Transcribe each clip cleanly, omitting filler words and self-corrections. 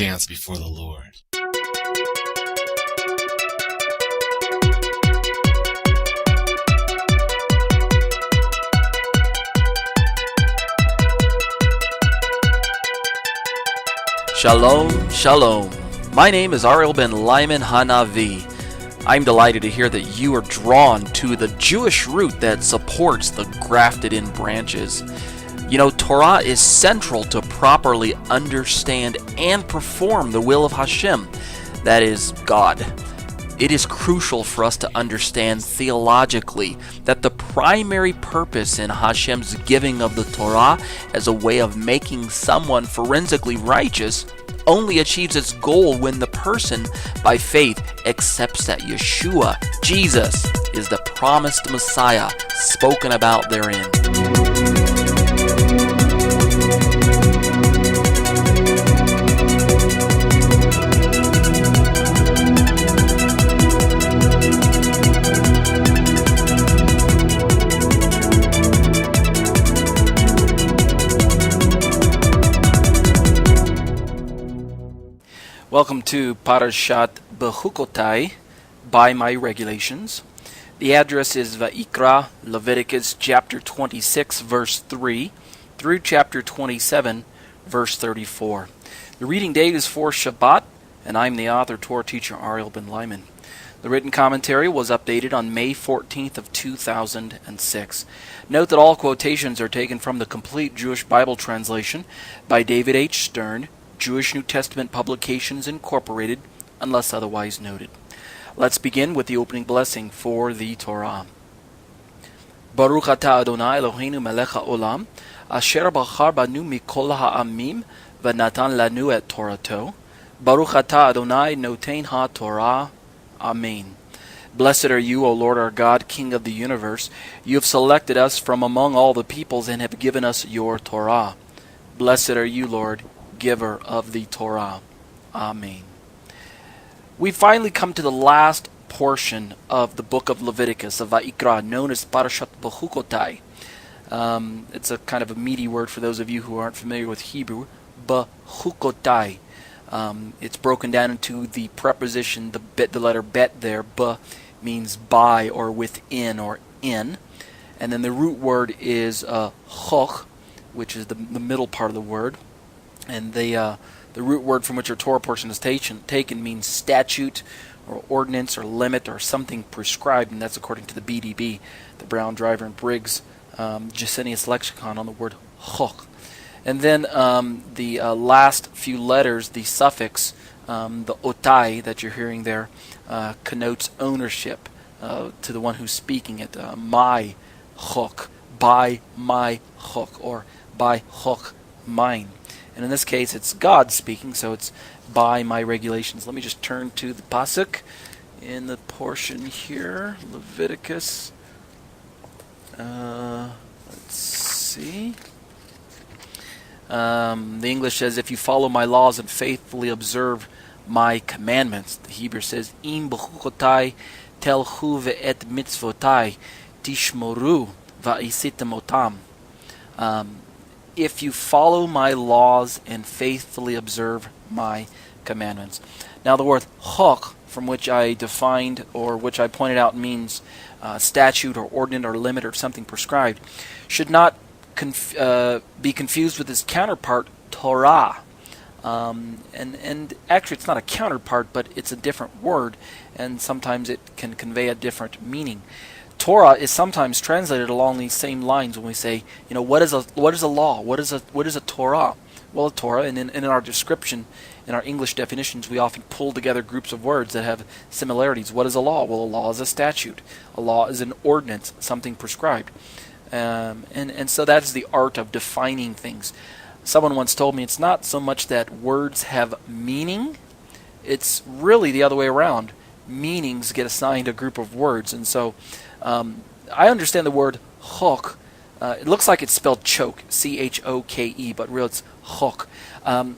dance before the Lord. Shalom, shalom. My name is Ariel ben Lyman Hanavi. I'm delighted to hear that you are drawn to the Jewish root that supports the grafted-in branches. You know, Torah is central to properly understand and perform the will of Hashem, that is, God. It is crucial for us to understand theologically that the primary purpose in Hashem's giving of the Torah as a way of making someone forensically righteous only achieves its goal when the person, by faith, accepts that Yeshua, Jesus, is the promised Messiah spoken about therein. Welcome to Parashat B'chukkotai, by my regulations. The address is Vayikra, Leviticus chapter 26, verse 3, through chapter 27, verse 34. The reading date is for Shabbat, and I'm the author, Torah teacher Ariel ben Lyman. The written commentary was updated on May 14th of 2006. Note that all quotations are taken from the Complete Jewish Bible Translation by David H. Stern, Jewish New Testament Publications Incorporated, unless otherwise noted. Let's begin with the opening blessing for the Torah. Baruch atah Adonai Eloheinu melech haolam, asher bachar banu mikol ha'amim, v'natan lanu et Torato. Baruch atah Adonai noten ha-Torah. Amen. Blessed are you, O Lord our God, King of the universe. You have selected us from among all the peoples and have given us your Torah. Blessed are you, Lord, giver of the Torah. Amen. We finally come to the last portion of the book of Leviticus, of Vayikra, known as Parashat B'chukkotai. It's a kind of a meaty word for those of you who aren't familiar with Hebrew. B-choo-koh-tie. It's broken down into the preposition, the letter bet there. B means by or within or in. And then the root word is choch, which is the middle part of the word. And the root word from which our Torah portion is taken means statute or ordinance or limit or something prescribed, and that's according to the BDB, the Brown, Driver, and Briggs Gesenius lexicon on the word chok. And then the last few letters, the suffix, the otai that you're hearing there, connotes ownership to the one who's speaking it. My chok, by my chok, or by chok mine. And in this case, it's God speaking, so it's by my regulations. Let me just turn to the pasuk in the portion here, Leviticus. Let's see. The English says, if you follow my laws and faithfully observe my commandments. The Hebrew says, im b-chukkotai telchu ve'et mitzvotai tishmoru va'isitem otam. If you follow my laws and faithfully observe my commandments. Now the word chok, from which I defined or which I pointed out means statute or ordinance or limit or something prescribed, should not be confused with its counterpart, Torah. And actually it's not a counterpart, but it's a different word, and sometimes it can convey a different meaning. Torah is sometimes translated along these same lines when we say, you know, what is a law? What is a Torah? Well, a Torah, and in our description, in our English definitions, we often pull together groups of words that have similarities. What is a law? Well, a law is a statute. A law is an ordinance, something prescribed. And so that is the art of defining things. Someone once told me it's not so much that words have meaning, it's really the other way around. Meanings get assigned a group of words, and so I understand the word chok. It looks like it's spelled choke, C-H-O-K-E, but really it's chok. I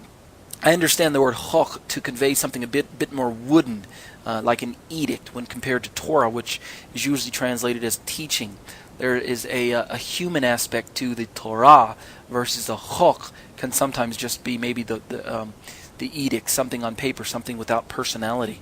understand the word chok to convey something a bit more wooden, like an edict, when compared to Torah, which is usually translated as teaching. There is a human aspect to the Torah versus a chok can sometimes just be maybe the the edict, something on paper, something without personality.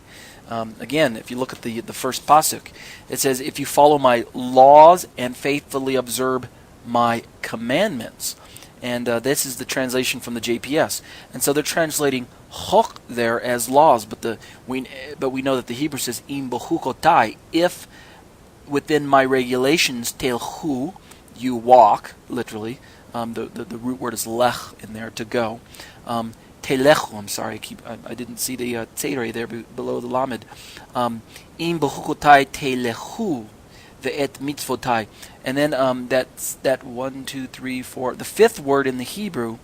Again, if you look at the first pasuk, it says, if you follow my laws and faithfully observe my commandments. And this is the translation from the JPS. And so they're translating chok there as laws, but we know that the Hebrew says im b-choo-koh-tie, if within my regulations telchu, you walk, literally. The root word is lech in there, to go. Telechu, I'm sorry, I didn't see the tzedrei there below the lamed. Im b-choo-koh-tie telechu ve'et mitzvotai. And then that's that 1, 2, 3, 4. The fifth word in the Hebrew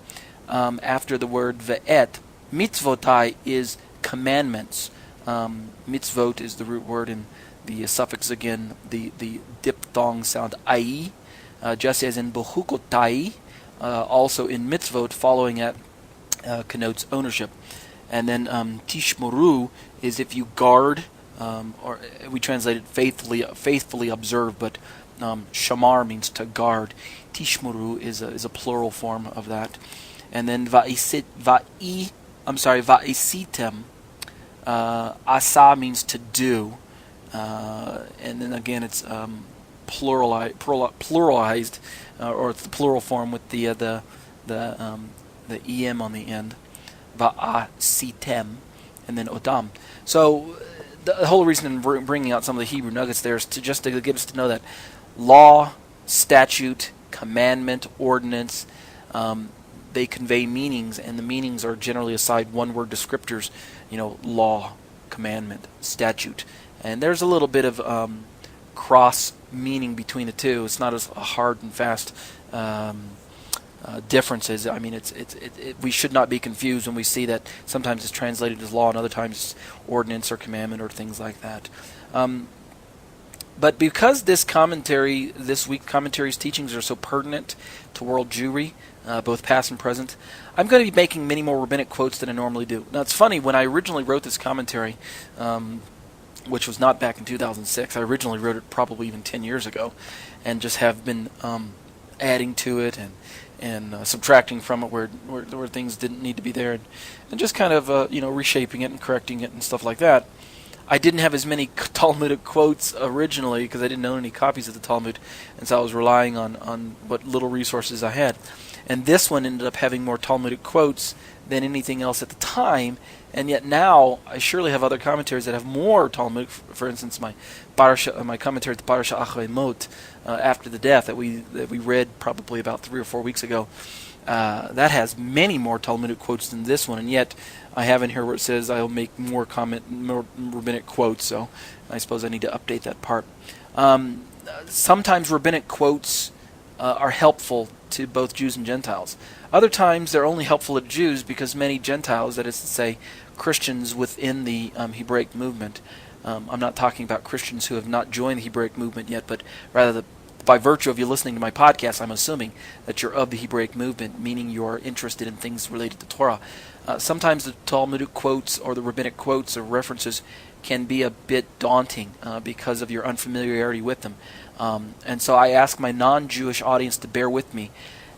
after the word ve'et, mitzvotai, is commandments. Mitzvot is the root word, and the suffix again, the diphthong sound ai, just as in b-choo-koh-tie, also in mitzvot, following it connotes ownership. And then tishmoru is if you guard, or we translate it faithfully observe, but shamar means to guard. Tishmoru is a plural form of that. And then va'isitem, asa means to do, and then again it's pluralized, or it's the plural form with the em on the end. Va'asitem, and then odam. So the whole reason in bringing out some of the Hebrew nuggets there is to get us to know that law, statute, commandment, ordinance, they convey meanings, and the meanings are generally aside one-word descriptors. Law, commandment, statute, and there's a little bit of cross meaning between the two. It's not as hard and fast differences. I mean, we should not be confused when we see that sometimes it's translated as law and other times it's ordinance or commandment or things like that. But because this week's commentary's teachings are so pertinent to world Jewry, both past and present, I'm going to be making many more rabbinic quotes than I normally do. Now, it's funny, when I originally wrote this commentary, which was not back in 2006, I originally wrote it probably even 10 years ago, and just have been adding to it and subtracting from it where things didn't need to be there, and just kind of reshaping it and correcting it and stuff like that. I didn't have as many Talmudic quotes originally because I didn't own any copies of the Talmud, and so I was relying on what little resources I had. And this one ended up having more Talmudic quotes than anything else at the time, and yet now I surely have other commentaries that have more Talmudic. For instance, my commentary to Parashat B'chukkotai after the death that we read probably about 3 or 4 weeks ago. That has many more Talmudic quotes than this one, and yet I have in here where it says I'll make more rabbinic quotes, so I suppose I need to update that part. Sometimes rabbinic quotes are helpful to both Jews and Gentiles. Other times they're only helpful to Jews because many Gentiles, that is to say Christians within the Hebraic movement, I'm not talking about Christians who have not joined the Hebraic movement yet, but rather by virtue of you listening to my podcast, I'm assuming that you're of the Hebraic movement, meaning you're interested in things related to Torah. Sometimes the Talmudic quotes or the rabbinic quotes or references can be a bit daunting because of your unfamiliarity with them. And so I ask my non-Jewish audience to bear with me,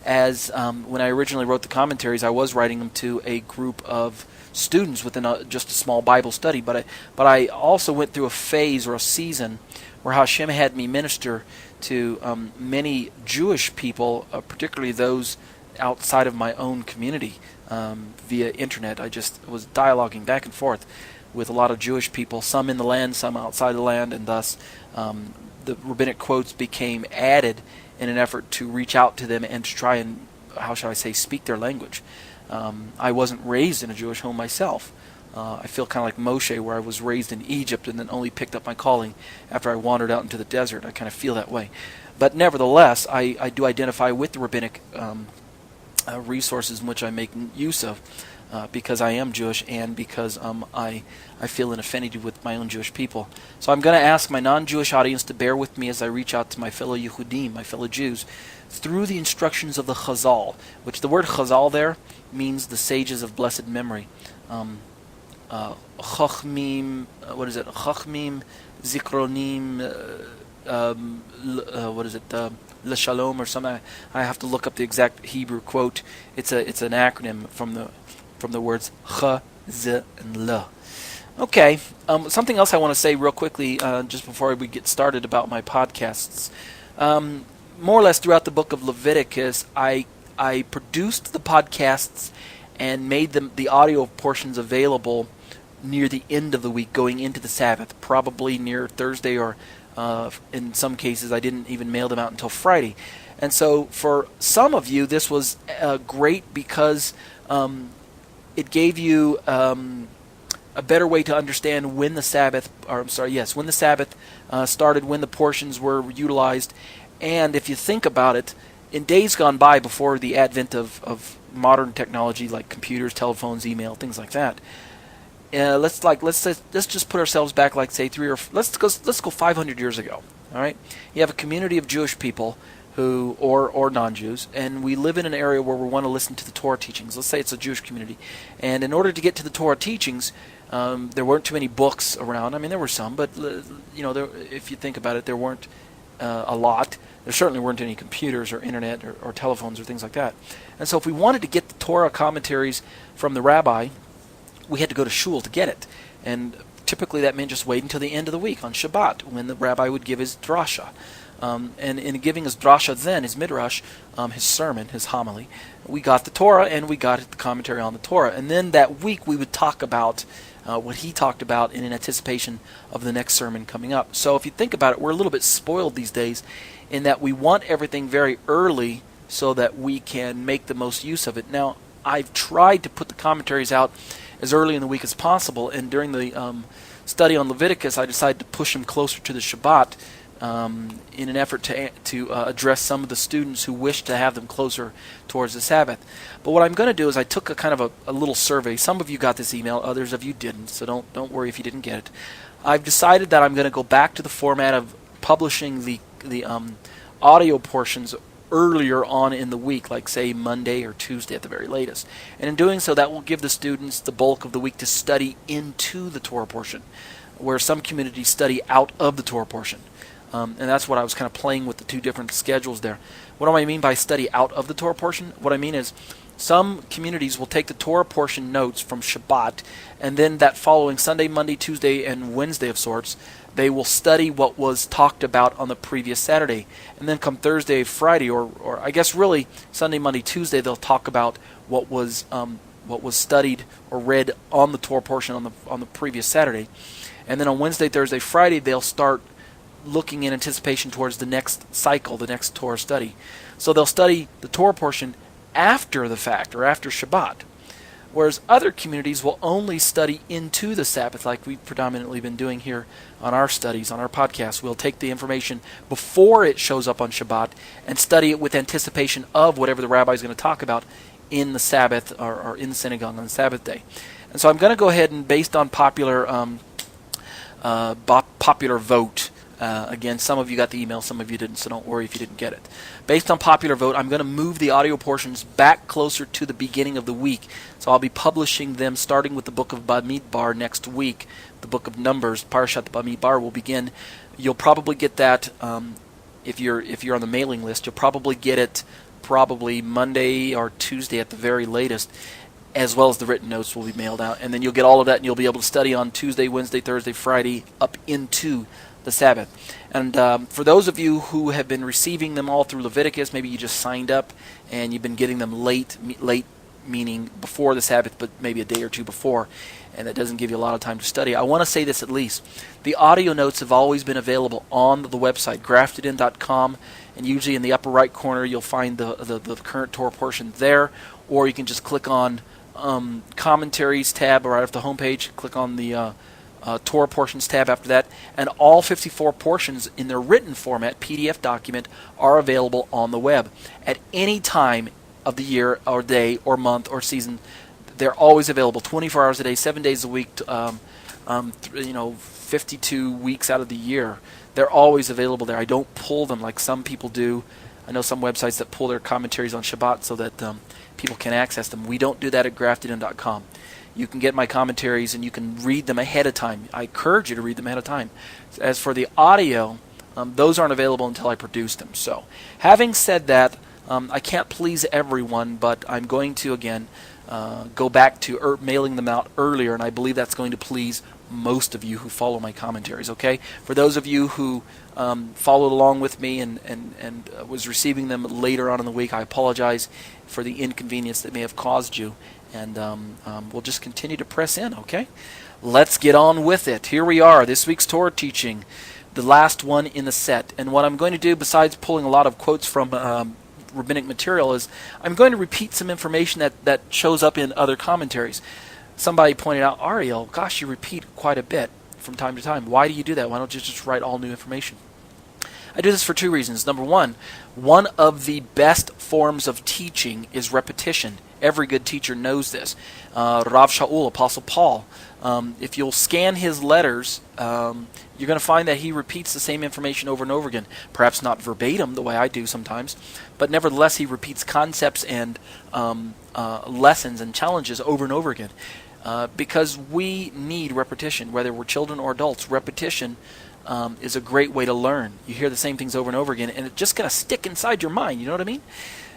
as when I originally wrote the commentaries, I was writing them to a group of students within just a small Bible study, but I also went through a phase or a season where Hashem had me minister to many Jewish people, particularly those outside of my own community via internet. I just was dialoguing back and forth with a lot of Jewish people, some in the land, some outside the land, and thus the rabbinic quotes became added in an effort to reach out to them and to try and, how shall I say, speak their language. I wasn't raised in a Jewish home myself. I feel kind of like Moshe, where I was raised in Egypt and then only picked up my calling after I wandered out into the desert. I kind of feel that way. But nevertheless, I do identify with the rabbinic resources in which I make use of, because I am Jewish and because I feel an affinity with my own Jewish people. So I'm going to ask my non-Jewish audience to bear with me as I reach out to my fellow Yehudim, my fellow Jews, through the instructions of the Chazal, which the word Chazal there means the sages of blessed memory. Chachmim, what is it? Chachmim, Zikronim, what is it? L'Shalom or something. I have to look up the exact Hebrew quote. It's an acronym from the from the words ch, z, and l. Okay, something else I want to say real quickly just before we get started about my podcasts. More or less throughout the book of Leviticus, I produced the podcasts and made the audio portions available near the end of the week, going into the Sabbath, probably near Thursday, or in some cases I didn't even mail them out until Friday. And so for some of you, this was great because it gave you a better way to understand when the Sabbath, when the Sabbath started, when the portions were utilized. And if you think about it, in days gone by, before the advent of modern technology like computers, telephones, email, things like that, let's just put ourselves back, like say let's go 500 years ago. All right, you have a community of Jewish people who or non-Jews, and we live in an area where we want to listen to the Torah teachings. Let's say it's a Jewish community, and in order to get to the Torah teachings, there weren't too many books around. I mean, there were some, but if you think about it, there weren't a lot. There certainly weren't any computers or internet or telephones or things like that. And so if we wanted to get the Torah commentaries from the rabbi, we had to go to shul to get it. And typically that meant just wait until the end of the week on Shabbat, when the rabbi would give his drasha. And in giving his drasha then, his midrash, his sermon, his homily, we got the Torah and we got the commentary on the Torah. And then that week we would talk about what he talked about in anticipation of the next sermon coming up. So if you think about it, we're a little bit spoiled these days in that we want everything very early so that we can make the most use of it. Now, I've tried to put the commentaries out as early in the week as possible, and during the study on Leviticus, I decided to push them closer to the Shabbat in an effort to address some of the students who wish to have them closer towards the Sabbath. But what I'm going to do is I took a kind of a little survey. Some of you got this email, others of you didn't, so don't worry if you didn't get it. I've decided that I'm going to go back to the format of publishing the audio portions earlier on in the week, like say Monday or Tuesday at the very latest. And in doing so, that will give the students the bulk of the week to study into the Torah portion, where some communities study out of the Torah portion. And that's what I was kind of playing with, the two different schedules there. What do I mean by study out of the Torah portion? What I mean is some communities will take the Torah portion notes from Shabbat, and then that following Sunday, Monday, Tuesday, and Wednesday of sorts, they will study what was talked about on the previous Saturday. And then come Thursday, Friday, or I guess really Sunday, Monday, Tuesday, they'll talk about what was studied or read on the Torah portion on the previous Saturday. And then on Wednesday, Thursday, Friday, they'll start looking in anticipation towards the next cycle, the next Torah study. So they'll study the Torah portion after the fact, or after Shabbat. Whereas other communities will only study into the Sabbath, like we've predominantly been doing here on our studies, on our podcast. We'll take the information before it shows up on Shabbat and study it with anticipation of whatever the rabbi is going to talk about in the Sabbath or in the synagogue on the Sabbath day. And so I'm going to go ahead and, based on popular vote, again, some of you got the email, some of you didn't, so don't worry if you didn't get it. Based on popular vote, I'm going to move the audio portions back closer to the beginning of the week. So I'll be publishing them starting with the book of Bamidbar next week. The book of Numbers, Parashat B'chukkotai, will begin. You'll probably get that, if you're on the mailing list, you'll probably get it probably Monday or Tuesday at the very latest, as well as the written notes will be mailed out. And then you'll get all of that, and you'll be able to study on Tuesday, Wednesday, Thursday, Friday, up into the Sabbath. And for those of you who have been receiving them all through Leviticus, maybe you just signed up and you've been getting them late meaning before the Sabbath, but maybe a day or two before, and that doesn't give you a lot of time to study. I want to say this at least. The audio notes have always been available on the website, graftedin.com, and usually in the upper right corner you'll find the current Torah portion there, or you can just click on commentaries tab right off the homepage, click on the Torah portions tab after that, and all 54 portions in their written format, PDF document, are available on the web. At any time of the year or day or month or season, they're always available 24 hours a day, 7 days a week, 52 weeks out of the year. They're always available there. I don't pull them like some people do. I know some websites that pull their commentaries on Shabbat so that people can access them. We don't do that at graftedin.com. You can get my commentaries and you can read them ahead of time. I encourage you to read them ahead of time. As for the audio, those aren't available until I produce them. So, having said that, I can't please everyone, but I'm going to, again, go back to mailing them out earlier, and I believe that's going to please most of you who follow my commentaries. Okay, for those of you who followed along with me and was receiving them later on in the week, I apologize for the inconvenience that may have caused you, and we'll just continue to press in. Okay, let's get on with it. Here we are, this week's Torah teaching, the last one in the set. And what I'm going to do, besides pulling a lot of quotes from rabbinic material, is I'm going to repeat some information that shows up in other commentaries. Somebody pointed out, Ariel, gosh, you repeat quite a bit from time to time. Why do you do that? Why don't you just write all new information? I do this for two reasons. Number one of the best forms of teaching is repetition. Every good teacher knows this. Rav Sha'ul, Apostle Paul, if you'll scan his letters, you're going to find that he repeats the same information over and over again. Perhaps not verbatim the way I do sometimes, but nevertheless he repeats concepts and lessons and challenges over and over again. Because we need repetition, whether we're children or adults. Repetition is a great way to learn. You hear the same things over and over again, and it's just going to stick inside your mind. You know what I mean?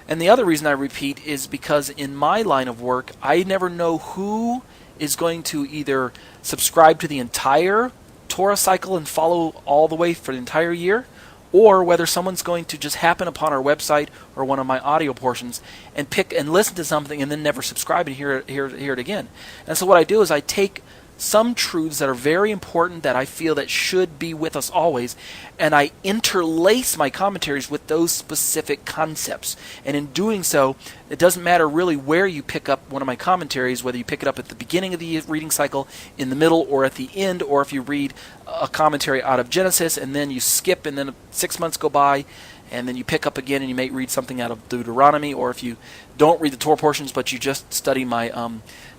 And the other reason I repeat is because in my line of work, I never know who is going to either subscribe to the entire Torah cycle and follow all the way for the entire year, or whether someone's going to just happen upon our website or one of my audio portions and pick and listen to something and then never subscribe and hear it again. And so what I do is I take some truths that are very important that I feel that should be with us always, and I interlace my commentaries with those specific concepts. And in doing so, it doesn't matter really where you pick up one of my commentaries, whether you pick it up at the beginning of the reading cycle, in the middle, or at the end, or if you read a commentary out of Genesis and then you skip and then 6 months go by and then you pick up again and you may read something out of Deuteronomy, or if you don't read the Torah portions but you just study my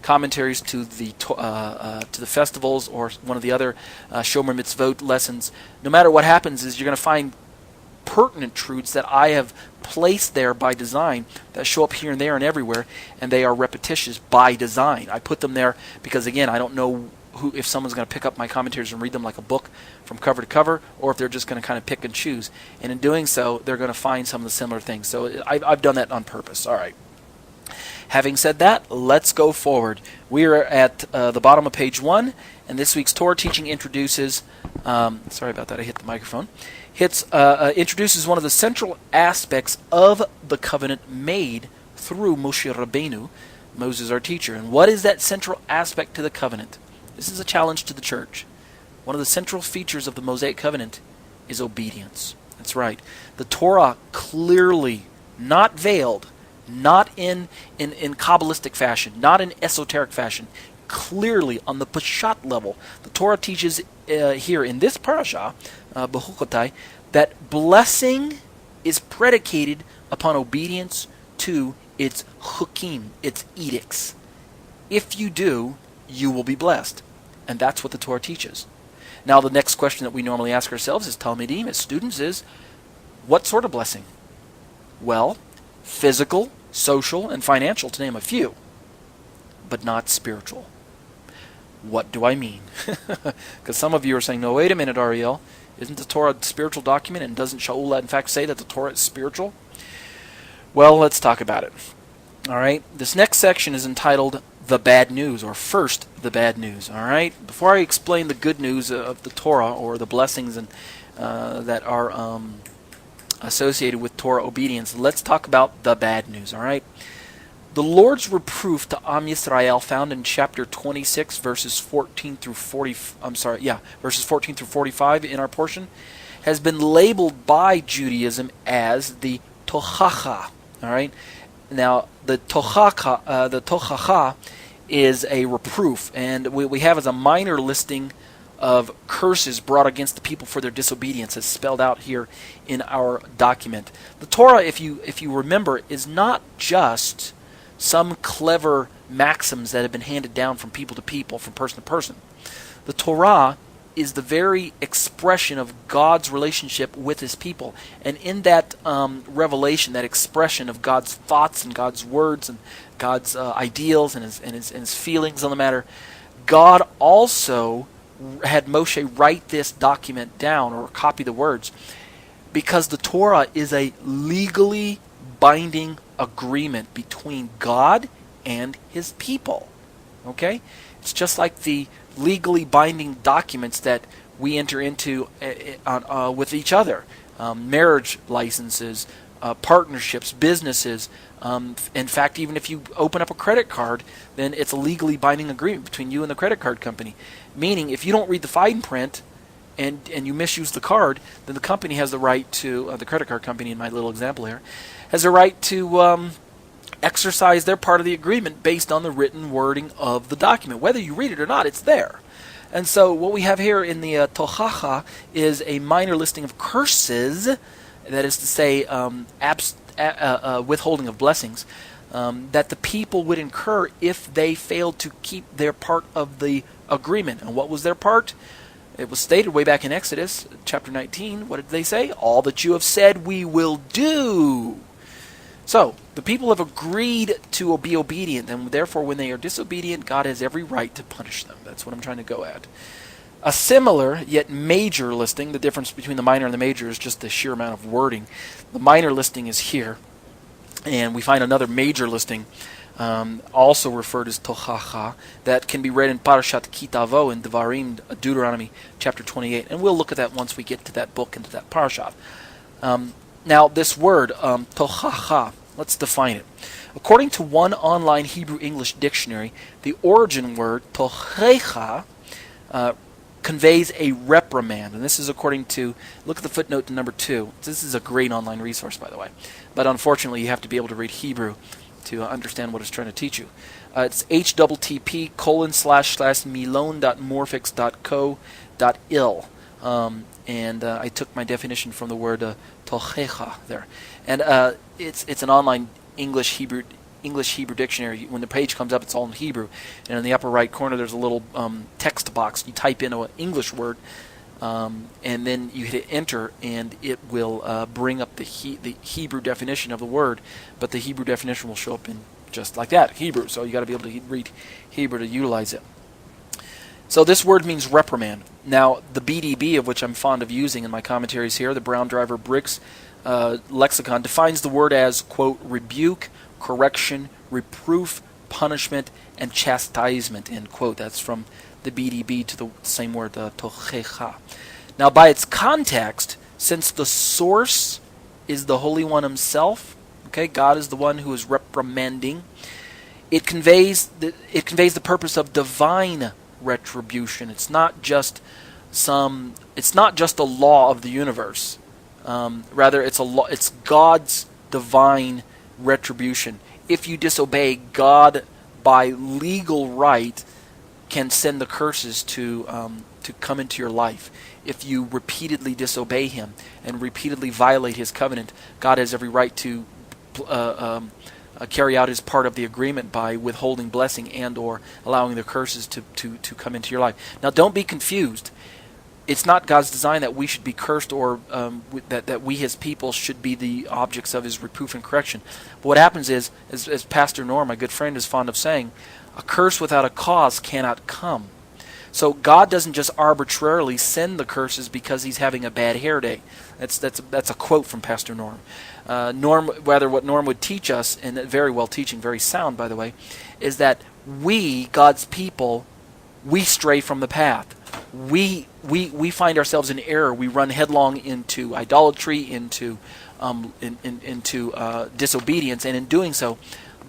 commentaries to the festivals or one of the other Shomer Mitzvot lessons. No matter what happens, is you're going to find pertinent truths that I have placed there by design that show up here and there and everywhere, and they are repetitious by design. I put them there because, again, I don't know if someone's going to pick up my commentaries and read them like a book from cover to cover, or if they're just going to kind of pick and choose. And in doing so, they're going to find some of the similar things. So I've done that on purpose. All right. Having said that, let's go forward. We are at the bottom of page 1, and this week's Torah teaching introduces, sorry about that, I hit the microphone, introduces one of the central aspects of the covenant made through Moshe Rabbeinu, Moses our teacher. And what is that central aspect to the covenant? This is a challenge to the church. One of the central features of the Mosaic covenant is obedience. That's right. The Torah clearly, not veiled, not in Kabbalistic fashion, not in esoteric fashion, clearly on the Peshat level, the Torah teaches here in this Parashat B'chukkotai that blessing is predicated upon obedience to its chukim, its edicts. If you do, you will be blessed. And that's what the Torah teaches. Now the next question that we normally ask ourselves as Talmidim, as students, is what sort of blessing? Well, physical, social, and financial, to name a few, but not spiritual. What do I mean? Because some of you are saying, no, wait a minute, Ariel. Isn't the Torah a spiritual document, and doesn't sha'ul in fact say that the Torah is spiritual? Well, let's talk about it. All right, this next section is entitled The Bad News, or first, the bad news. All right, before I explain the good news of the Torah, or the blessings and that are associated with Torah obedience, let's talk about the bad news. All right, the Lord's reproof to Am Yisrael, found in chapter 26, verses 14 through 40. Verses 14 through 45 in our portion, has been labeled by Judaism as the tochacha. All right. Now, the tochacha is a reproof, and we have as a minor listing of curses brought against the people for their disobedience, as spelled out here in our document. The Torah, if you remember, is not just some clever maxims that have been handed down from people to people, from person to person. The Torah is the very expression of God's relationship with His people. And in that revelation, that expression of God's thoughts and God's words and God's ideals and his feelings on the matter, God also had Moshe write this document down, or copy the words, because the Torah is a legally binding agreement between God and his people. Okay? It's just like the legally binding documents that we enter into with each other. Marriage licenses, partnerships, businesses. In fact, even if you open up a credit card, then it's a legally binding agreement between you and the credit card company. Meaning, if you don't read the fine print and you misuse the card, then the company has the right to, the credit card company in my little example here, has the right to exercise their part of the agreement based on the written wording of the document. Whether you read it or not, it's there. And so what we have here in the tochacha is a minor listing of curses, that is to say withholding of blessings, that the people would incur if they failed to keep their part of the agreement. And what was their part? It was stated way back in Exodus chapter 19. What did they say? All that you have said we will do. So, the people have agreed to be obedient, and therefore when they are disobedient, God has every right to punish them. That's what I'm trying to go at. A similar, yet major listing, the difference between the minor and the major is just the sheer amount of wording. The minor listing is here, and we find another major listing, also referred as tochacha, that can be read in Parashat Kitavo in Devarim, Deuteronomy chapter 28, and we'll look at that once we get to that book and to that parashat. Now, this word, tochacha, let's define it. According to one online Hebrew-English dictionary, the origin word, tochecha, conveys a reprimand. And this is according to, look at the footnote to number 2. This is a great online resource, by the way. But unfortunately, you have to be able to read Hebrew to understand what it's trying to teach you. It's http://milon.morphix.co.il. And I took my definition from the word tochecha there. And it's an online English Hebrew dictionary. When the page comes up, it's all in Hebrew. And in the upper right corner, there's a little text box. You type in an English word, and then you hit enter, and it will bring up the Hebrew definition of the word. But the Hebrew definition will show up in just like that, Hebrew. So you got to be able to read Hebrew to utilize it. So this word means reprimand. Now, the BDB, of which I'm fond of using in my commentaries here, the Brown Driver Briggs lexicon, defines the word as, quote, rebuke, correction, reproof, punishment, and chastisement, end quote. That's from the BDB to the same word, tochecha. Now, by its context, since the source is the Holy One himself, okay, God is the one who is reprimanding, it conveys the purpose of divine retribution. It's not just a law of the universe. Rather, it's God's divine retribution. If you disobey, God, by legal right, can send the curses to come into your life. If you repeatedly disobey Him and repeatedly violate His covenant, God has every right to carry out His part of the agreement by withholding blessing and or allowing the curses to come into your life. Now, don't be confused. It's not God's design that we should be cursed or that we, His people, should be the objects of His reproof and correction. But what happens is, as Pastor Norm, my good friend, is fond of saying, a curse without a cause cannot come. So God doesn't just arbitrarily send the curses because He's having a bad hair day. That's a quote from Pastor Norm. What Norm would teach us, and very well teaching, very sound, by the way, is that we, God's people, we stray from the path. We find ourselves in error. We run headlong into idolatry, into disobedience, and in doing so,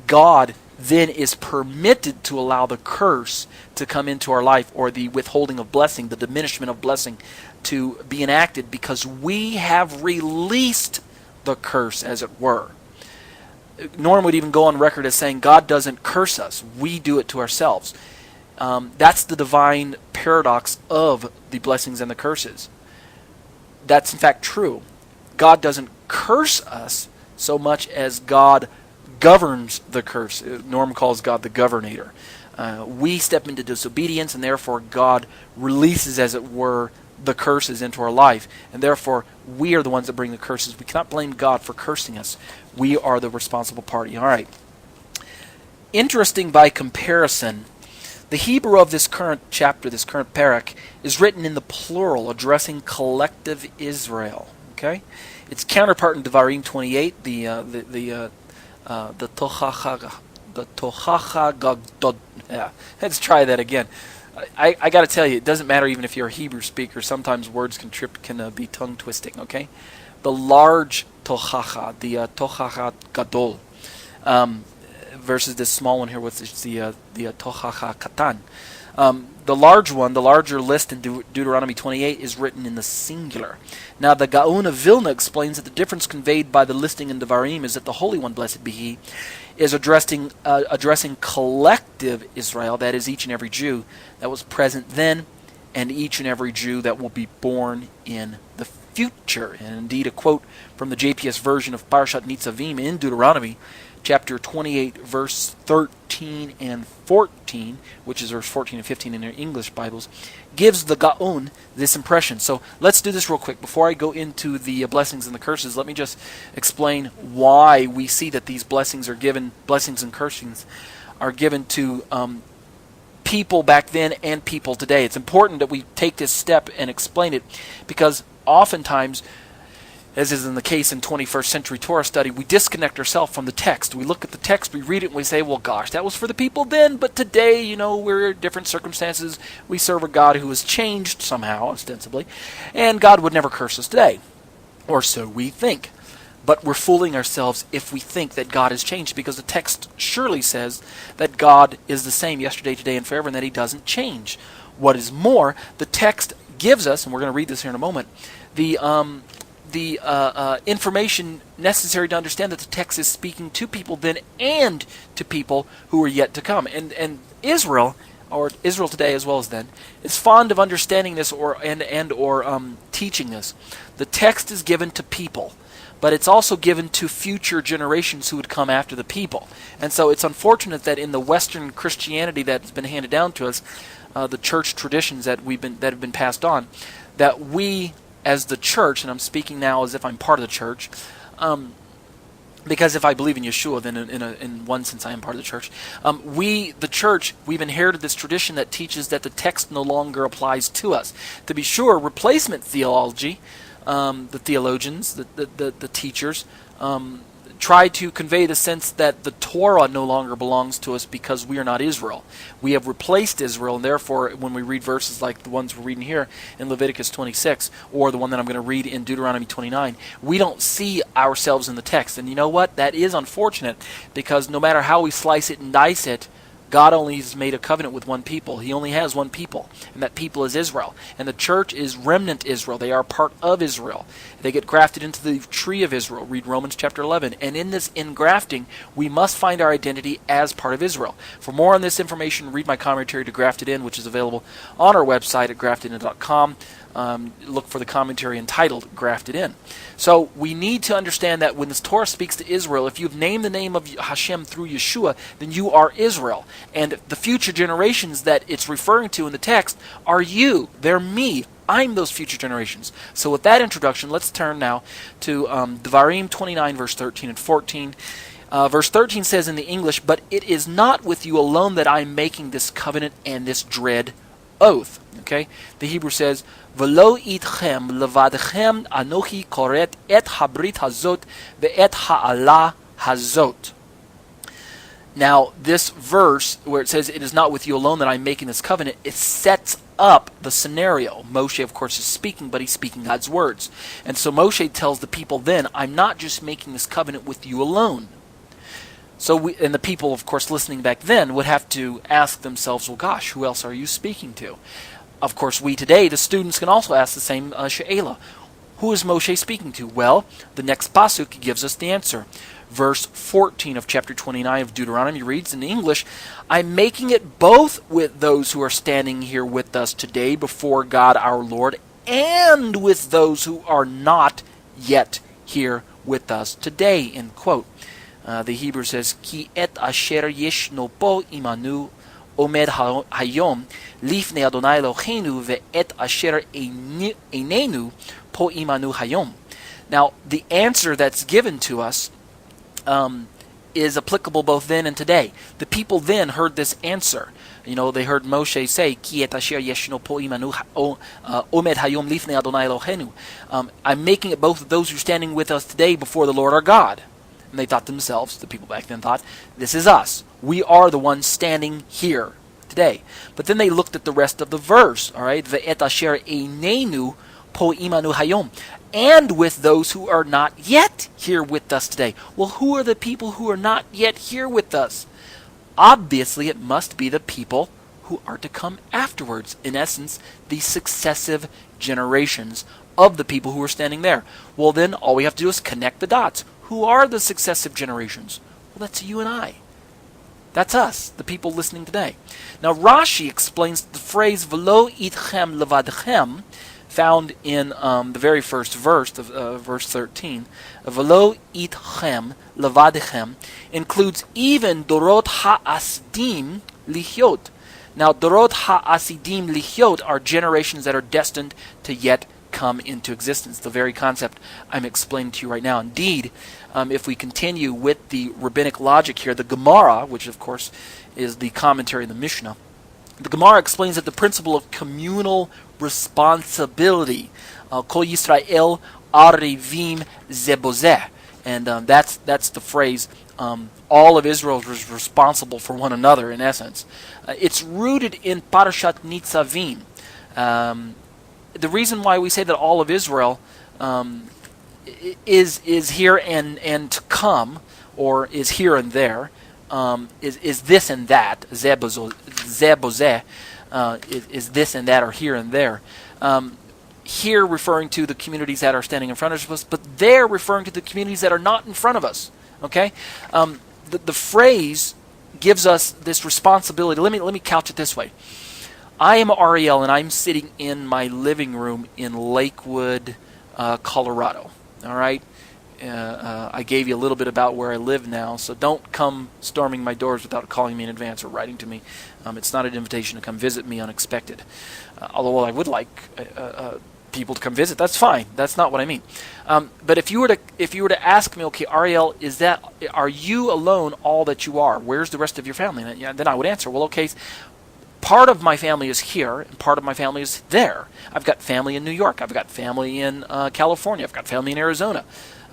God then is permitted to allow the curse to come into our life, or the withholding of blessing, the diminishment of blessing, to be enacted because we have released the curse, as it were. Norm would even go on record as saying God doesn't curse us. We do it to ourselves. That's the divine paradox of the blessings and the curses. That's in fact true. God doesn't curse us so much as God governs the curse. Norm calls God the governator. We step into disobedience, and therefore God releases, as it were, the curses into our life. And therefore, we are the ones that bring the curses. We cannot blame God for cursing us. We are the responsible party. All right. Interesting by comparison, the Hebrew of this current chapter, this current parak, is written in the plural, addressing collective Israel. Okay? Its counterpart in Devarim 28, the tochacha the tochacha gadol. Yeah, let's try that again. I got to tell you, it doesn't matter even if you're a Hebrew speaker. Sometimes words can be tongue twisting. Okay, the large tochacha, the tochacha gadol, versus this small one here, which is the tochacha katan. The large one, the larger list in Deuteronomy 28 is written in the singular. Now the Gaon of Vilna explains that the difference conveyed by the listing in Devarim is that the Holy One, blessed be He, is addressing collective Israel, that is each and every Jew that was present then, and each and every Jew that will be born in the future. And indeed, a quote from the JPS version of Parashat Nitzavim in Deuteronomy, chapter 28, verse 13 and 14, which is verse 14 and 15 in their English Bibles, gives the Gaon this impression. So let's do this real quick. Before I go into the blessings and the curses, let me just explain why we see that these blessings and cursings are given to people back then and people today. It's important that we take this step and explain it, because oftentimes, as is in the case in 21st century Torah study, we disconnect ourselves from the text. We look at the text, we read it, and we say, well, gosh, that was for the people then, but today, we're in different circumstances. We serve a God who has changed somehow, ostensibly, and God would never curse us today. Or so we think. But we're fooling ourselves if we think that God has changed, because the text surely says that God is the same yesterday, today, and forever, and that He doesn't change. What is more, the text gives us, and we're going to read this here in a moment, the information necessary to understand that the text is speaking to people then and to people who are yet to come. And Israel, or Israel today as well as then, is fond of understanding this or teaching this. The text is given to people, but it's also given to future generations who would come after the people. And so it's unfortunate that in the Western Christianity that's been handed down to us, the church traditions that have been passed on, that we as the church, and I'm speaking now as if I'm part of the church, because if I believe in Yeshua, then in one sense I am part of the church. The church, we've inherited this tradition that teaches that the text no longer applies to us. To be sure, replacement theology, the theologians, the teachers, try to convey the sense that the Torah no longer belongs to us because we are not Israel. We have replaced Israel, and therefore when we read verses like the ones we're reading here in Leviticus 26, or the one that I'm going to read in Deuteronomy 29, we don't see ourselves in the text. And you know what? That is unfortunate, because no matter how we slice it and dice it, God only has made a covenant with one people. He only has one people, and that people is Israel. And the church is remnant Israel. They are part of Israel. They get grafted into the tree of Israel. Read Romans chapter 11. And in this ingrafting, we must find our identity as part of Israel. For more on this information, read my commentary to Grafted In, which is available on our website at graftedin.com. Look for the commentary entitled Grafted In. So we need to understand that when this Torah speaks to Israel, if you've named the name of Hashem through Yeshua, then you are Israel. And the future generations that it's referring to in the text are you. They're me. I'm those future generations. So with that introduction, let's turn now to Devarim 29, verse 13 and 14. Verse 13 says in the English, "But it is not with you alone that I am making this covenant and this dread oath." Okay? The Hebrew says, "V'lo itchem levadchem anochi koret et habrit hazot ve'et ha'ala hazot." Now, this verse where it says, "It is not with you alone that I'm making this covenant," it sets up the scenario. Moshe, of course, is speaking, but he's speaking God's words. And so Moshe tells the people then, "I'm not just making this covenant with you alone." So and the people, of course, listening back then would have to ask themselves, well, gosh, who else are you speaking to? Of course, we today, the students, can also ask the same sha'ul. Who is Moshe speaking to? Well, the next pasuk gives us the answer. Verse 14 of chapter 29 of Deuteronomy reads in English, "I'm making it both with those who are standing here with us today before God our Lord, and with those who are not yet here with us today." End quote. The Hebrew says, "Ki et asher yeshno po imanu omed hayom lifnei Adonai Eloheinu ve'et asher einenu po imanu hayom." Now, the answer that's given to us is applicable both then and today. The people then heard this answer. They heard Moshe say, "Ki et asher yeshno po imanu omed hayom lifnei Adonai Eloheinu." I'm making it both of those who are standing with us today before the Lord our God. And they thought themselves, the people back then thought, this is us. We are the ones standing here today. But then they looked at the rest of the verse, all right? Ve'et asher einenu po imanu hayom. And with those who are not yet here with us today. Well, who are the people who are not yet here with us? Obviously, it must be the people who are to come afterwards. In essence, the successive generations of the people who are standing there. Well, then all we have to do is connect the dots. Who are the successive generations? Well, that's you and I. That's us, the people listening today. Now, Rashi explains the phrase "velo itchem levadchem," found in the very first verse of verse 13. "Velo itchem levadchem" includes even dorot ha'asidim lihyot. Now, dorot ha'asidim lihyot are generations that are destined to yet come into existence. The very concept I'm explaining to you right now. Indeed, if we continue with the rabbinic logic here, the Gemara, which of course is the commentary of the Mishnah, the Gemara explains that the principle of communal responsibility, Kol Yisrael arivim ze bozeh, and that's the phrase. All of Israel was responsible for one another. In essence, it's rooted in Parashat Nitzavim. The reason why we say that all of Israel is here and to come, or is here and there, is this and that, zebozeh, is this and that, or here and there. Here referring to the communities that are standing in front of us, but there referring to the communities that are not in front of us. Okay, the phrase gives us this responsibility. Let me couch it this way. I am Ariel, and I'm sitting in my living room in Lakewood, Colorado. All right? I gave you a little bit about where I live now, so don't come storming my doors without calling me in advance or writing to me. It's not an invitation to come visit me unexpected. Although I would like people to come visit, that's fine. That's not what I mean. But if you were to ask me, okay, Ariel, are you alone all that you are? Where's the rest of your family? And then I would answer, well, okay, part of my family is here, and part of my family is there. I've got family in New York. I've got family in California. I've got family in Arizona.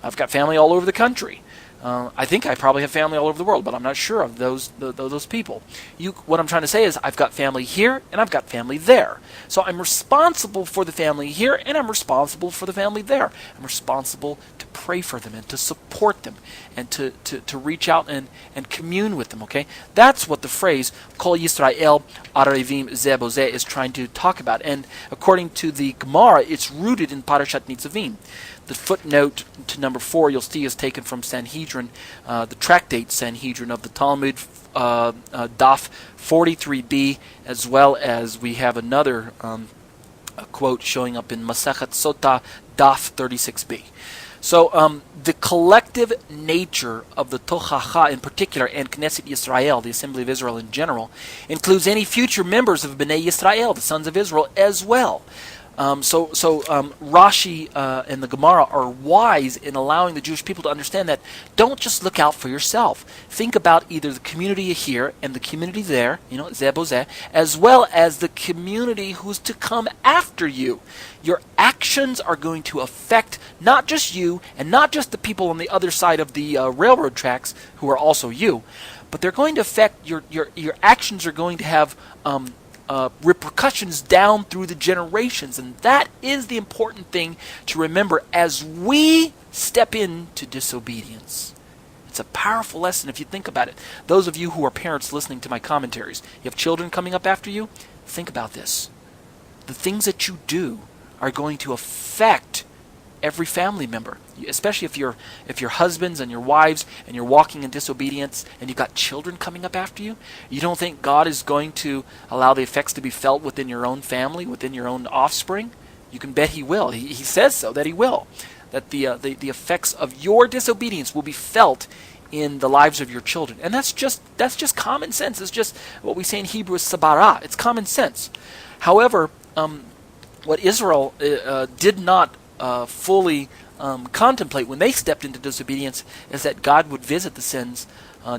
I've got family all over the country. I think I probably have family all over the world, but I'm not sure of those people. What I'm trying to say is I've got family here, and I've got family there. So I'm responsible for the family here, and I'm responsible for the family there. I'm responsible to pray for them and to support them and to reach out and commune with them, okay? That's what the phrase Kol Yisrael Arevim Ze Bozeh is trying to talk about. And according to the Gemara, it's rooted in Parashat Nitzavim. The footnote to number 4 you'll see is taken from Sanhedrin, the tractate Sanhedrin of the Talmud, Daf 43b, as well as we have another a quote showing up in Masechet Sotah, Daf 36b. So the collective nature of the Tochacha in particular, and Knesset Yisrael, the Assembly of Israel in general, includes any future members of Bnei Yisrael, the sons of Israel, as well. So Rashi and the Gemara are wise in allowing the Jewish people to understand that don't just look out for yourself. Think about either the community here and the community there, Zeh Bozeh, as well as the community who's to come after you. Your actions are going to affect not just you and not just the people on the other side of the railroad tracks who are also you, but they're going to affect your actions are going to have repercussions down through the generations, and that is the important thing to remember as we step into disobedience. It's a powerful lesson if you think about it. Those of you who are parents listening to my commentaries, you have children coming up after you, think about this. The things that you do are going to affect every family member, especially if you're husbands and your wives and you're walking in disobedience and you've got children coming up after you. You don't think God is going to allow the effects to be felt within your own family, within your own offspring? You can bet He will. He says so, that He will. That the effects of your disobedience will be felt in the lives of your children. And that's just common sense. It's just what we say in Hebrew is sabara. It's common sense. However, what Israel did not fully contemplate when they stepped into disobedience is that God would visit the sins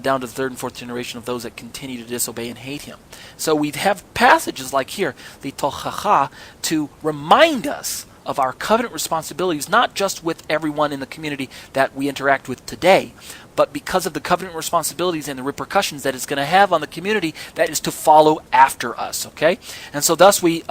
down to the third and fourth generation of those that continue to disobey and hate Him. So we have passages like here, the Tochacha, to remind us of our covenant responsibilities, not just with everyone in the community that we interact with today, but because of the covenant responsibilities and the repercussions that it's going to have on the community that is to follow after us, okay? And so thus we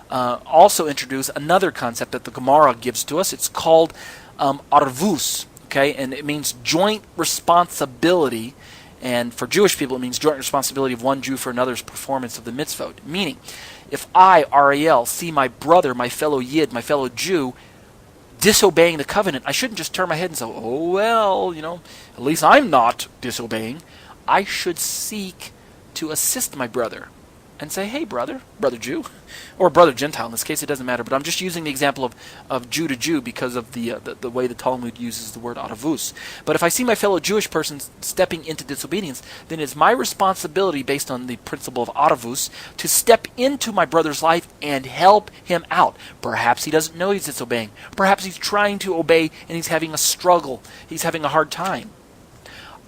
also introduce another concept that the Gemara gives to us. It's called arvus, okay? And it means joint responsibility. And for Jewish people, it means joint responsibility of one Jew for another's performance of the mitzvot. Meaning, if I, Ariel, see my brother, my fellow Yid, my fellow Jew, disobeying the covenant, I shouldn't just turn my head and say, oh, well, at least I'm not disobeying. I should seek to assist my brother and say, hey, brother Jew, or brother Gentile. In this case, it doesn't matter. But I'm just using the example of Jew to Jew because of the way the Talmud uses the word aravus. But if I see my fellow Jewish person stepping into disobedience, then it's my responsibility, based on the principle of aravus, to step into my brother's life and help him out. Perhaps he doesn't know he's disobeying. Perhaps he's trying to obey and he's having a struggle. He's having a hard time.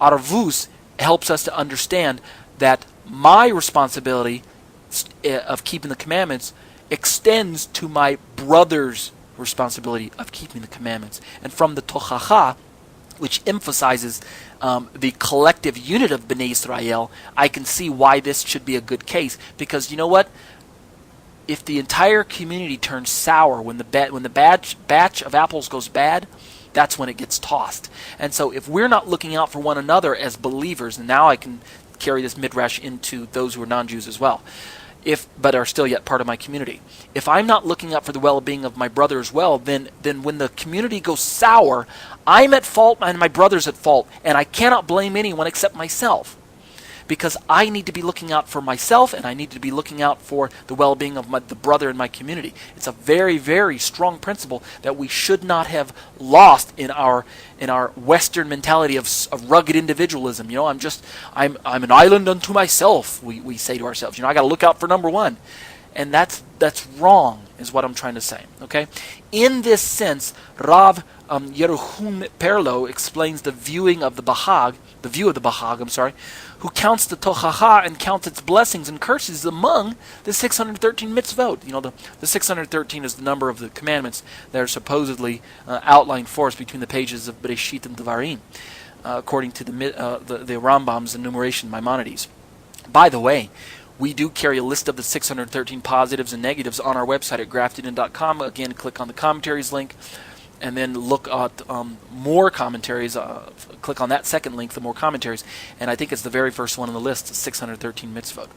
Aravus helps us to understand that my responsibility of keeping the commandments extends to my brother's responsibility of keeping the commandments. And from the tochacha, which emphasizes the collective unit of Bnei Israel, I can see why this should be a good case. Because you know what? If the entire community turns sour, when the batch of apples goes bad, that's when it gets tossed. And so if we're not looking out for one another as believers, and now I can carry this midrash into those who are non-Jews as well, but are still yet part of my community. If I'm not looking out for the well-being of my brother as well, then when the community goes sour, I'm at fault and my brother's at fault, and I cannot blame anyone except myself. Because I need to be looking out for myself, and I need to be looking out for the well-being of the brother in my community. It's a very, very strong principle that we should not have lost in our Western mentality of rugged individualism. I'm an island unto myself. We say to ourselves, I got to look out for number one, and that's wrong, is what I'm trying to say. Okay, in this sense, Rav Yeruchim Perlo explains the view of the Bahag, who counts the tochacha and counts its blessings and curses among the 613 mitzvot. The 613 is the number of the commandments that are supposedly outlined for us between the pages of Bereshit and Devarim, according to the Rambam's enumeration, Maimonides. By the way, we do carry a list of the 613 positives and negatives on our website at graftedin.com. Again, click on the commentaries link, and then look at more commentaries. Click on that second link, the more commentaries, and I think it's the very first one on the list, 613 mitzvot.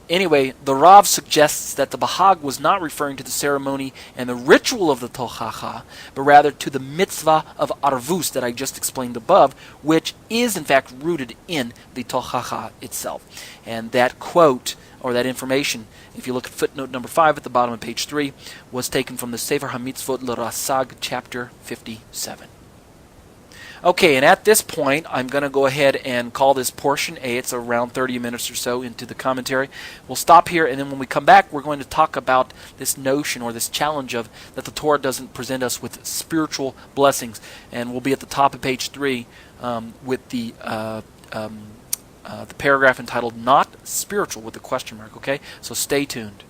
Anyway, the Rav suggests that the Bahag was not referring to the ceremony and the ritual of the tochacha, but rather to the mitzvah of arvus that I just explained above, which is in fact rooted in the tochacha itself. And that quote, or that information, if you look at footnote number 5 at the bottom of page 3, was taken from the Sefer HaMitzvot L'Rasag, chapter 57. Okay, and at this point, I'm going to go ahead and call this portion A. It's around 30 minutes or so into the commentary. We'll stop here, and then when we come back, we're going to talk about this notion or this challenge of that the Torah doesn't present us with spiritual blessings. And we'll be at the top of page 3 with the paragraph entitled "Not Spiritual" with a question mark. Okay, so stay tuned.